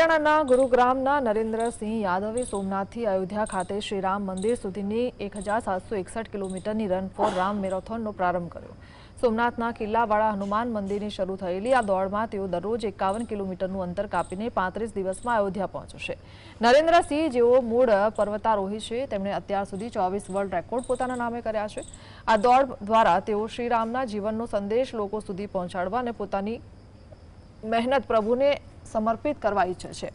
હરિયાણાના ગુરુગ્રામના નરેન્દ્રસિંહ યાદવે સોમનાથથી અયોધ્યા ખાતે શ્રીરામ મંદિર સુધીની 1761 કિલોમીટરની રન ફોર રામ મેરેથોનનો પ્રારંભ કર્યો। સોમનાથના કિલ્લાવાળા હનુમાન મંદિરની શરૂ થયેલી આ દોડમાં તેઓ દરરોજ 51 કિલોમીટરનું અંતર કાપીને 35 દિવસમાં અયોધ્યા પહોંચશે। નરેન્દ્રસિંહ જેઓ મૂળ પર્વતારોહી છે, તેમણે અત્યાર સુધી 24 વર્લ્ડ રેકોર્ડ પોતાના નામે કર્યા છે। આ દોડ દ્વારા તેઓ શ્રીરામના જીવનનો સંદેશ લોકો સુધી પહોંચાડવા અને પોતાની મહેનત પ્રભુને समर्पित करवा इच्छे छे।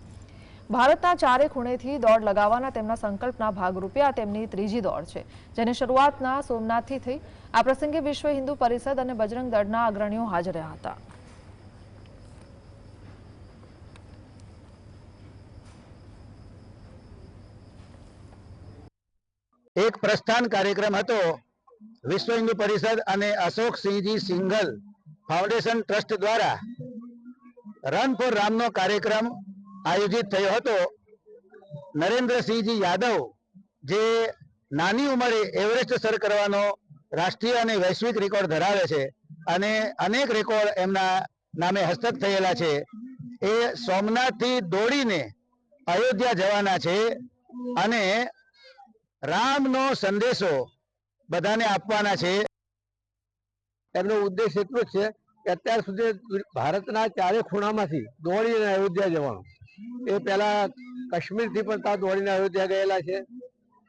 भारतना चारे खूणेथी दौड़ लगावाना तेमना संकल्पना भागरूपे आ तेमनी त्रीजी दौड़ छे, जेने शरूआतना सोमनाथथी थई। आ प्रसंगे विश्व हिंदू परिषद अने बजरंग दळना अग्रणीओ हाजर रह्या हता। एक प्रस्थान कार्यक्रम हतो। विश्व हिंदू परिषद अने अशोक सिंहजी सिंघल फाउंडेशन ट्रस्ट द्वारा रन फॉर राम नो कार्यक्रम आयोजित थयो हतो। नरेंद्रसिंहजी यादव जे नानी उमरे एवरेस्ट सर करवानो राष्ट्रीय अने वैश्विक रेकॉर्ड धरावे छे अने अनेक रेकॉर्ड एमना नामे हस्तक थयेला छे। ए सोमनाथ थी दौड़ीने अयोध्या जवाना छे अने राम नो संदेशो बधाने आपवाना छे। एमनो उद्देश्य एटलो ज छे कि अत्यार सुधी भारतना चारे खूणामांथी दौड़ीने अयोध्या जवानुं। ए पहेला काश्मीर थी पण त्यां दौड़ीने अयोध्या गयेला छे,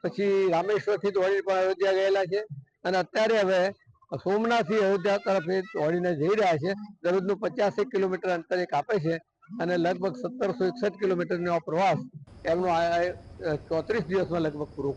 पछी रामेश्वर थी दौड़ीने पण अयोध्या गयेला छे अने अत्यारे हवे सोमनाथ थी अयोध्या तरफ दौड़ीने जई रह्या छे। दररोजनुं 50 किलोमीटर अंतर कापे छे अने लगभग 1761 किलोमीटरनो प्रवास एमनो 34 દિવસમાં लगभग पूरो